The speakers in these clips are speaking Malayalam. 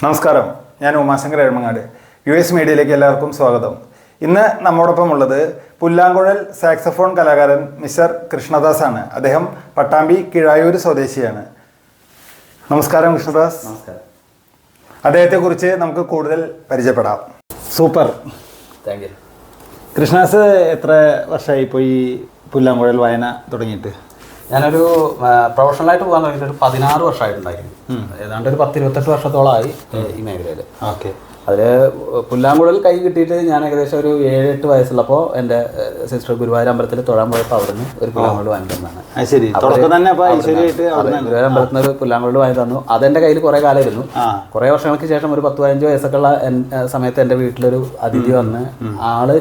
നമസ്കാരം, ഞാൻ ഉമാശങ്കർ എഴമങ്ങാട്. US മീഡിയയിലേക്ക് എല്ലാവർക്കും സ്വാഗതം. ഇന്ന് നമ്മോടൊപ്പം ഉള്ളത് പുല്ലാങ്കുഴൽ സാക്സഫോൺ കലാകാരൻ മിസ്റ്റർ കൃഷ്ണദാസ് ആണ്. അദ്ദേഹം പട്ടാമ്പി കിഴായൂർ സ്വദേശിയാണ്. നമസ്കാരം കൃഷ്ണദാസ്. നമസ്കാരം. അദ്ദേഹത്തെക്കുറിച്ച് നമുക്ക് കൂടുതൽ പരിചയപ്പെടാം. Super, thank you. കൃഷ്ണദാസ് എത്ര വർഷമായി ഇപ്പോൾ ഈ പുല്ലാങ്കുഴൽ വായന തുടങ്ങിയിട്ട്? ഞാനൊരു പ്രൊഫഷണലായിട്ട് പോകാൻ തുടങ്ങിയിട്ട് ഒരു 16 വർഷമായിട്ടുണ്ടായിരുന്നു. ഏതാണ്ട് ഒരു 10-28 വർഷത്തോളമായി ഈ മേഖലയിൽ. ഓക്കെ. അതിൽ പുല്ലാങ്കുഴൽ കൈ കിട്ടിയിട്ട് ഞാൻ ഏകദേശം ഒരു 7-8 വയസ്സുള്ളപ്പോൾ എൻ്റെ സിസ്റ്റർ ഗുരുവായൂർ അമ്പലത്തിൽ തൊഴാൻ പോയപ്പോൾ അവിടുന്ന് ഒരു പുല്ലാങ്കുഴൽ വാങ്ങി തന്നാണ്. ഗുരുവായൂർ അമ്പലത്തിൽ നിന്ന് ഒരു പുല്ലാങ്കുഴൽ വാങ്ങി തന്നു. അതെൻ്റെ കയ്യിൽ കുറേ കാലമായിരുന്നു. കുറേ വർഷങ്ങൾക്ക് ശേഷം ഒരു 10-15 വയസ്സൊക്കെ ഉള്ള സമയത്ത് എൻ്റെ വീട്ടിലൊരു അതിഥി വന്ന്, ആള്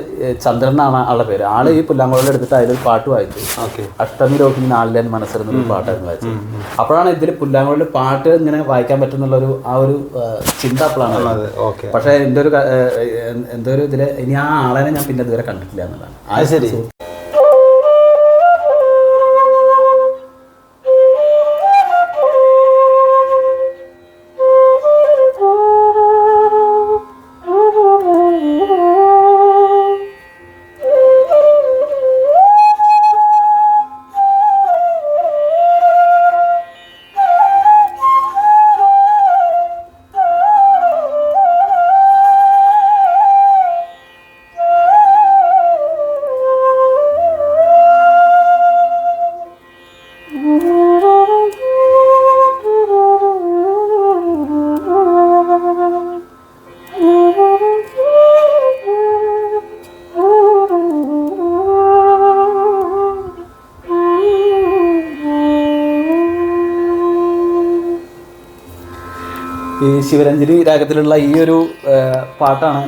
ചന്ദ്രൻ എന്നാണ് ആളുടെ പേര്. ആള് ഈ പുല്ലാങ്കുഴൽ എടുത്തിട്ട് അതിലൊരു പാട്ട് വായിച്ചു. അഷ്ടമി രോഹിണി നാളിലെ മനസ്സിരുന്നൊരു പാട്ടായിരുന്നു വായിച്ചത്. അപ്പോഴാണ് ഇതിൽ പുല്ലാങ്കുഴൽ പാട്ട് ഇങ്ങനെ വായിക്കാൻ പറ്റുന്നുള്ളൊരു ആ ഒരു ചിന്ത അപ്പോഴാണ്. പക്ഷേ എന്തോ ഒരു ഇതിൽ ഇനി ആ ആളെ ഞാൻ പിന്നെ ഇതുവരെ കണ്ടിട്ടില്ല എന്നുള്ളതാണ്. അത് ശരി. ഈ ശിവരഞ്ജിനി രാഗത്തിലുള്ള ഈ ഒരു പാട്ടാണ്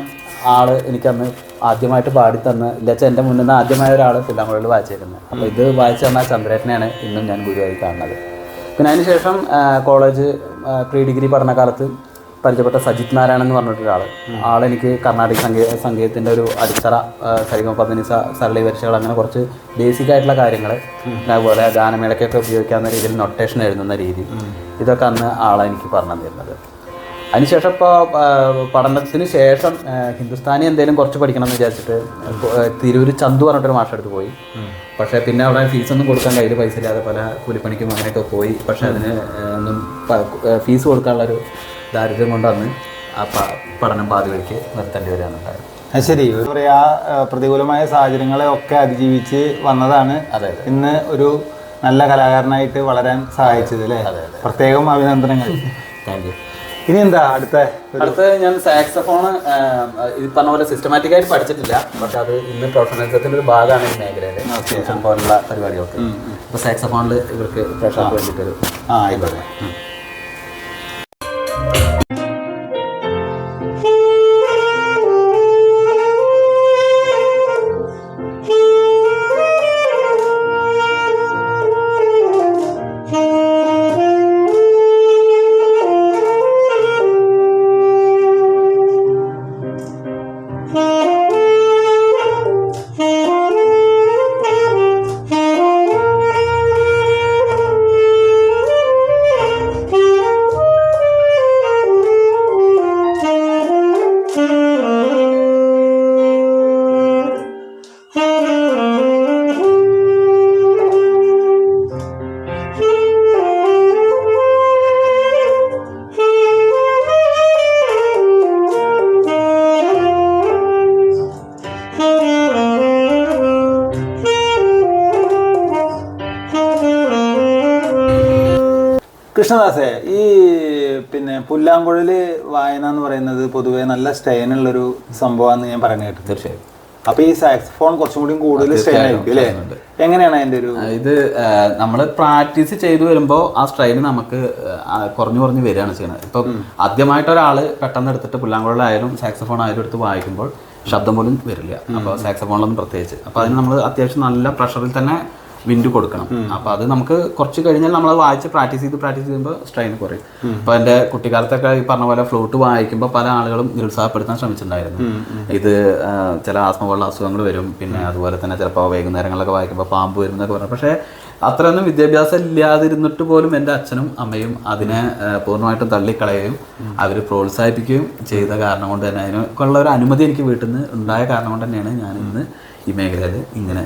ആള് എനിക്കന്ന് ആദ്യമായിട്ട് പാടിത്തന്ന്. ഇല്ലച്ചാൽ എൻ്റെ മുന്നിൽ നിന്ന് ആദ്യമായ ഒരാൾ പുല്ലാങ്കുഴൽ വായിച്ചേക്കുന്നത്. അപ്പോൾ ഇത് വായിച്ചു തന്ന ചന്ദ്രേട്ടനെയാണ് ഇന്നും ഞാൻ ഗുരുവായി കാണുന്നത്. പിന്നെ അതിന് ശേഷം കോളേജ് പ്രീ ഡിഗ്രി പഠനകാലത്ത് പരിചയപ്പെട്ട സജിത് നാരായണൻ എന്ന് പറഞ്ഞിട്ടൊരാൾ. ആളെനിക്ക് കർണാടക സംഗീതത്തിൻ്റെ ഒരു അടിത്തറ, സരിഗമപധനിസ, സരളി വരിശകൾ, അങ്ങനെ കുറച്ച് ബേസിക് ആയിട്ടുള്ള കാര്യങ്ങൾ, അതുപോലെ ഗാനമേളയ്ക്കൊക്കെ ഉപയോഗിക്കാവുന്ന രീതിയിൽ നൊട്ടേഷൻ എഴുതുന്ന രീതി, ഇതൊക്കെ അന്ന് ആളെനിക്ക് പറഞ്ഞു തരുന്നത്. അതിനുശേഷം ഇപ്പോൾ പഠനത്തിന് ശേഷം ഹിന്ദുസ്ഥാനി എന്തെങ്കിലും കുറച്ച് പഠിക്കണം എന്ന് വിചാരിച്ചിട്ട് തിരൂർ ചന്തു പറഞ്ഞിട്ടൊരു മാഷെടുത്ത് പോയി. പക്ഷേ പിന്നെ അവിടെ ഫീസൊന്നും കൊടുക്കാൻ കയ്യിൽ പൈസ ഇല്ലാതെ പല കൂലിപ്പണിക്കും അങ്ങനെയൊക്കെ പോയി. പക്ഷേ അതിന് ഒന്നും ഫീസ് കൊടുക്കാനുള്ളൊരു ദാരിദ്ര്യം കൊണ്ടന്ന് ആ പഠനം പാതി വഴിക്ക് നിർത്തേണ്ടി വരികയാണുണ്ടായത്. ശരി. എന്താ പറയുക, പ്രതികൂലമായ സാഹചര്യങ്ങളെ ഒക്കെ അതിജീവിച്ച് വന്നതാണ് ഇന്ന് ഒരു നല്ല കലാകാരനായിട്ട് വളരാൻ സഹായിച്ചത് അല്ലേ? പ്രത്യേകം അഭിനന്ദനങ്ങൾ. Thank you. ഇനി എന്താ അടുത്ത ഞാൻ സാക്സഫോണ് ഇത് പറഞ്ഞ പോലെ സിസ്റ്റമാറ്റിക് ആയിട്ട് പഠിച്ചിട്ടില്ല. പക്ഷെ അത് ഇന്ന് പ്രൊഫഷണലിസത്തിന്റെ ഒരു ഭാഗമാണ് ഈ മേഖലയിൽ ട്യൂഷൻ പോലുള്ള പരിപാടികൾക്ക്. അപ്പോൾ സാക്സഫോണിൽ ഇവർക്ക് പ്രേക്ഷകർക്ക് വേണ്ടിയിട്ടൊരു ആയിക്കോട്ടെ. കൃഷ്ണദാസേ, ഈ പിന്നെ പുല്ലാങ്കുഴൽ വായന എന്ന് പറയുന്നത് പൊതുവെ നല്ല സ്റ്റൈനുള്ളൊരു സംഭവമാണെന്ന് ഞാൻ പറഞ്ഞു കേട്ടു. തീർച്ചയായും. അപ്പൊ ഈ സാക്സഫോൺ കുറച്ചും കൂടി കൂടുതൽ സ്റ്റൈൻ ആയിരിക്കും അല്ലേ? എങ്ങനെയാണ് അതിന്റെ ഒരു ഇത് നമ്മൾ പ്രാക്ടീസ് ചെയ്തു വരുമ്പോൾ ആ സ്ട്രെയിൻ നമുക്ക് കുറഞ്ഞു വരികയാണ് ചെയ്യുന്നത്. ഇപ്പം ആദ്യമായിട്ട് ഒരാൾ പെട്ടെന്ന് എടുത്തിട്ട് പുല്ലാങ്കുഴലായാലും സാക്സഫോൺ ആയാലും എടുത്ത് വായിക്കുമ്പോൾ ശബ്ദം പോലും വരില്ല. അപ്പോൾ സാക്സഫോണിലൊന്നും പ്രത്യേകിച്ച്. അപ്പോൾ അതിന് നമ്മൾ അത്യാവശ്യം നല്ല പ്രഷറിൽ തന്നെ വിൻഡ് കൊടുക്കണം. അപ്പോൾ അത് നമുക്ക് കുറച്ച് കഴിഞ്ഞാൽ നമ്മൾ വായിച്ച് പ്രാക്ടീസ് ചെയ്യുമ്പോൾ സ്ട്രെയിൻ കുറയും. ഇപ്പോൾ എൻ്റെ കുട്ടിക്കാലത്തൊക്കെ ഈ പറഞ്ഞ പോലെ ഫ്ലൂട്ട് വായിക്കുമ്പോൾ പല ആളുകളും നിരുത്സാഹപ്പെടുത്താൻ ശ്രമിച്ചിട്ടുണ്ടായിരുന്നു. ഇത് ചില ആസ്മ പോലുള്ള അസുഖങ്ങൾ വരും, പിന്നെ അതുപോലെ തന്നെ ചിലപ്പോൾ വൈകുന്നേരങ്ങളിലൊക്കെ വായിക്കുമ്പോൾ പാമ്പ് വരും എന്നൊക്കെ പറഞ്ഞു. പക്ഷേ അത്രയൊന്നും വിദ്യാഭ്യാസം ഇല്ലാതിരുന്നിട്ട് പോലും എൻ്റെ അച്ഛനും അമ്മയും അതിനെ പൂർണ്ണമായിട്ടും തള്ളിക്കളയുകയും അവർ പ്രോത്സാഹിപ്പിക്കുകയും ചെയ്ത കാരണം കൊണ്ട് തന്നെ അതിനൊക്കെയുള്ള ഒരു അനുമതി എനിക്ക് വീട്ടിൽ നിന്ന് ഉണ്ടായ കാരണം കൊണ്ട് തന്നെയാണ് ഞാൻ ഇന്ന് ഈ മേഖലയിൽ ഇങ്ങനെ.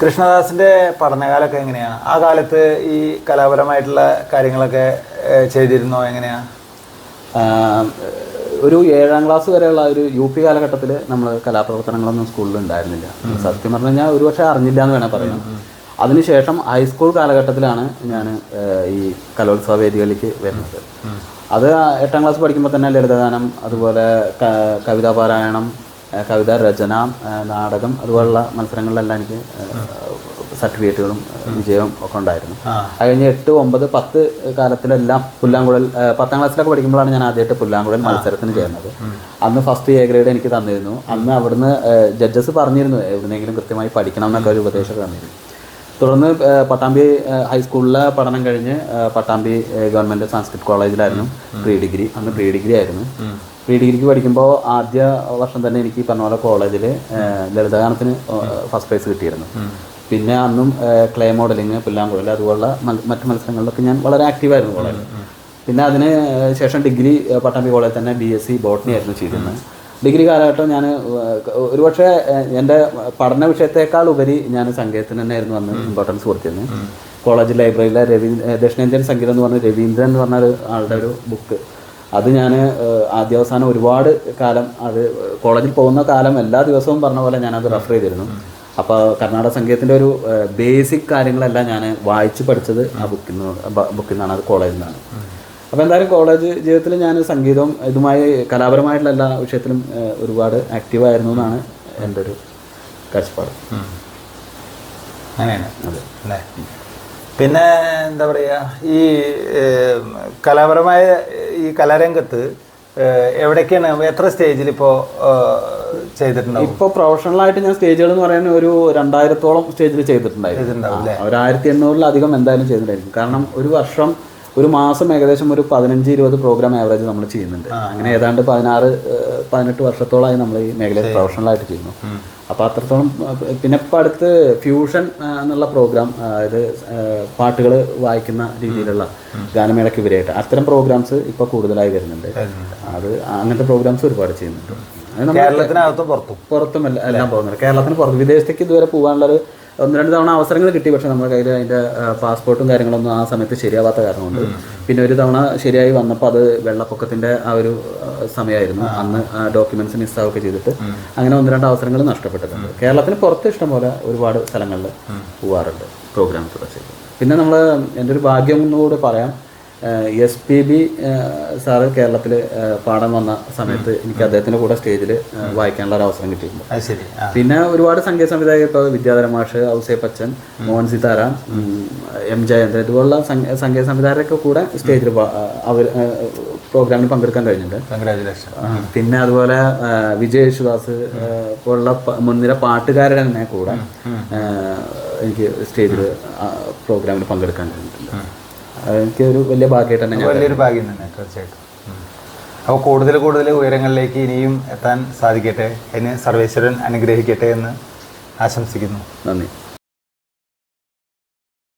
കൃഷ്ണദാസിന്റെ പഠനകാലമൊക്കെ എങ്ങനെയാണ്? ആ കാലത്ത് ഈ കലാപരമായിട്ടുള്ള കാര്യങ്ങളൊക്കെ ചെയ്തിരുന്നോ? എങ്ങനെയാ? ഒരു 7ാം ക്ലാസ് വരെയുള്ള ഒരു UP കാലഘട്ടത്തിൽ നമ്മൾ കലാപ്രവർത്തനങ്ങളൊന്നും സ്കൂളിൽ ഉണ്ടായിരുന്നില്ല. സത്യം പറഞ്ഞു കഴിഞ്ഞാൽ ഒരു പക്ഷേ അറിഞ്ഞില്ല എന്ന് വേണം പറയാം. അതിനുശേഷം ഹൈസ്കൂൾ കാലഘട്ടത്തിലാണ് ഞാൻ ഈ കലോത്സവ വേദികളിലേക്ക് വരുന്നത്. അത് 8ാം ക്ലാസ് പഠിക്കുമ്പോൾ തന്നെ ലളിതഗാനം, അതുപോലെ കവിതാ പാരായണം, കവിതാ രചന, നാടകം, അതുപോലുള്ള മത്സരങ്ങളിലെല്ലാം എനിക്ക് സർട്ടിഫിക്കറ്റുകളും വിജയവും ഒക്കെ ഉണ്ടായിരുന്നു. അത് കഴിഞ്ഞ് 8, 9, 10 കാലത്തിലെല്ലാം പുല്ലാങ്കുഴൽ 10ാം ക്ലാസ്സിലൊക്കെ പഠിക്കുമ്പോഴാണ് ഞാൻ ആദ്യമായിട്ട് പുല്ലാങ്കുഴൽ മത്സരത്തിന് ചേർന്നത്. അന്ന് ഫസ്റ്റ് A ഗ്രേഡ് എനിക്ക് തന്നിരുന്നു. അന്ന് അവിടുന്ന് ജഡ്ജസ് പറഞ്ഞിരുന്നു എവിടുന്നെങ്കിലും കൃത്യമായി പഠിക്കണം എന്നൊക്കെ ഒരു ഉപദേശം തന്നിരുന്നു. തുടർന്ന് പട്ടാമ്പി ഹൈസ്കൂളിലെ പഠനം കഴിഞ്ഞ് പട്ടാമ്പി ഗവൺമെൻറ് സംസ്കൃത് കോളേജിലായിരുന്നു പ്രീ ഡിഗ്രി. അന്ന് പ്രീ ഡിഗ്രി ആയിരുന്നു. പ്രീ ഡിഗ്രിക്ക് പഠിക്കുമ്പോൾ ആദ്യ വർഷം തന്നെ എനിക്ക് പറഞ്ഞ പോലെ കോളേജിൽ ലളിതഗാനത്തിന് ഫസ്റ്റ് പ്രൈസ് കിട്ടിയിരുന്നു. പിന്നെ അന്നും ക്ലേ മോഡലിങ്, പുല്ലാങ്കുഴൽ, അതുപോലുള്ള മറ്റു മത്സരങ്ങളിലൊക്കെ ഞാൻ വളരെ ആക്റ്റീവായിരുന്നു കോളേജിൽ. പിന്നെ അതിന് ശേഷം ഡിഗ്രി പട്ടാമ്പി കോളേജിൽ തന്നെ BSc ബോട്ടണി ആയിരുന്നു ചെയ്തിരുന്നത്. ഡിഗ്രി കാലഘട്ടം ഞാൻ ഒരുപക്ഷെ എൻ്റെ പഠന വിഷയത്തേക്കാൾ ഉപരി ഞാൻ സംഗീതത്തിന് തന്നെയായിരുന്നു അന്ന് ഇമ്പോർട്ടൻസ് കൊടുത്തിരുന്നത്. കോളേജ് ലൈബ്രറിയിലെ ദക്ഷിണേന്ത്യൻ സംഗീതം എന്ന് പറഞ്ഞ രവീന്ദ്രൻ എന്ന് പറഞ്ഞ ആളുടെ ഒരു ബുക്ക്, അത് ഞാൻ ആദ്യാവസാനം ഒരുപാട് കാലം, അത് കോളേജിൽ പോകുന്ന കാലം എല്ലാ ദിവസവും പറഞ്ഞ പോലെ ഞാനത് റെഫർ ചെയ്തിരുന്നു. അപ്പോൾ കർണാടക സംഗീതത്തിൻ്റെ ഒരു ബേസിക് കാര്യങ്ങളെല്ലാം ഞാൻ വായിച്ച് പഠിച്ചത് ആ ബുക്കിൽ നിന്നാണ്, അത് കോളേജിൽ നിന്നാണ്. അപ്പോൾ എന്തായാലും കോളേജ് ജീവിതത്തിൽ ഞാൻ സംഗീതവും ഇതുമായി കലാപരമായിട്ടുള്ള എല്ലാ വിഷയത്തിലും ഒരുപാട് ആക്റ്റീവായിരുന്നു എന്നാണ് എൻ്റെ ഒരു കാഴ്ചപ്പാട്. അങ്ങനെയാണ് അത് അല്ലേ. പിന്നെ എന്താ പറയുക, ഈ കലാപരമായ ഈ കലാരംഗത്ത് എവിടേക്കാണ്, എത്ര സ്റ്റേജിൽ ഇപ്പോൾ ചെയ്തിട്ടുണ്ടാവും? ഇപ്പോൾ പ്രൊഫഷണലായിട്ട് ഞാൻ സ്റ്റേജുകൾ എന്ന് പറയുന്നത് ഒരു 2000-ഓളം സ്റ്റേജിൽ ചെയ്തിട്ടുണ്ടായിരുന്നു. ഒരു 1800-ലധികം എന്തായാലും ചെയ്തിട്ടുണ്ടായിരിക്കും. കാരണം ഒരു മാസം ഏകദേശം ഒരു 15-20 പ്രോഗ്രാം ആവറേജ് നമ്മൾ ചെയ്യുന്നുണ്ട്. അങ്ങനെ ഏതാണ്ട് 16-18 വർഷത്തോളമായി നമ്മൾ ഈ മേഖലയിൽ പ്രൊഫഷണലായിട്ട് ചെയ്യുന്നു. അപ്പോൾ അത്രത്തോളം. പിന്നെ ഇപ്പോൾ അടുത്ത് ഫ്യൂഷൻ എന്നുള്ള പ്രോഗ്രാം, അതായത് പാട്ടുകൾ വായിക്കുന്ന രീതിയിലുള്ള ഗാനമേളയ്ക്ക് ഇവരായിട്ട് അത്തരം പ്രോഗ്രാംസ് ഇപ്പോൾ കൂടുതലായി വരുന്നുണ്ട്. അത് അങ്ങനത്തെ പ്രോഗ്രാംസ് ഒരുപാട് ചെയ്യുന്നുണ്ട്. പുറത്തും എല്ലാം പോകുന്നുണ്ട്. കേരളത്തിന് പുറത്ത്, വിദേശത്തേക്ക് ഇതുവരെ പോകാനുള്ളൊരു 1-2 തവണ അവസരങ്ങൾ കിട്ടി. പക്ഷേ നമ്മുടെ കയ്യിൽ അതിൻ്റെ പാസ്പോർട്ടും കാര്യങ്ങളൊന്നും ആ സമയത്ത് ശരിയാവാത്ത കാരണം കൊണ്ട് പിന്നെ ഒരു തവണ ശരിയായി വന്നപ്പോൾ അത് വെള്ളപ്പൊക്കത്തിൻ്റെ ആ ഒരു സമയമായിരുന്നു. അന്ന് ഡോക്യുമെൻറ്റ്സ് മിസ്സാവുകയൊക്കെ ചെയ്തിട്ട് അങ്ങനെ 1-2 അവസരങ്ങൾ നഷ്ടപ്പെട്ടിട്ടുണ്ട്. കേരളത്തിന് പുറത്ത് ഇഷ്ടംപോലെ ഒരുപാട് സ്ഥലങ്ങളിൽ പോകാറുണ്ട് പ്രോഗ്രാംസ് ഒക്കെ ചെയ്ത്. പിന്നെ നമ്മൾ എൻ്റെ ഒരു ഭാഗ്യം എന്നുകൂടെ പറയാം, SPB സാറ് കേരളത്തിൽ പാടാൻ വന്ന സമയത്ത് എനിക്ക് അദ്ദേഹത്തിൻ്റെ കൂടെ സ്റ്റേജിൽ വായിക്കാനുള്ള ഒരു അവസരം കിട്ടിയിട്ടുണ്ട്. പിന്നെ ഒരുപാട് സംഗീത സംവിധായകർ, ഇപ്പോൾ വിദ്യാധരൻ മാഷ്, ഔസേപ്പച്ചൻ, മോഹൻ സിതാരാം, M ജയന്ദ്രൻ, ഇതുപോലുള്ള സംഗീത സംവിധായകരൊക്കെ കൂടെ സ്റ്റേജിൽ അവർ പ്രോഗ്രാമിൽ പങ്കെടുക്കാൻ കഴിഞ്ഞിട്ടുണ്ട്. പിന്നെ അതുപോലെ വിജയ് യേശുദാസ് പോലുള്ള മുൻനിര പാട്ടുകാരുടെ തന്നെ കൂടെ എനിക്ക് സ്റ്റേജിൽ പ്രോഗ്രാമിൽ പങ്കെടുക്കാൻ കഴിഞ്ഞിട്ടുണ്ട്. എനിക്കൊരു വലിയ ഭാഗ്യമായിട്ട് തന്നെ, വലിയൊരു ഭാഗ്യം തന്നെ തീർച്ചയായിട്ടും. അപ്പോൾ കൂടുതൽ ഉയരങ്ങളിലേക്ക് ഇനിയും എത്താൻ സാധിക്കട്ടെ, അതിന് സർവേശ്വരൻ അനുഗ്രഹിക്കട്ടെ എന്ന് ആശംസിക്കുന്നു. നന്ദി.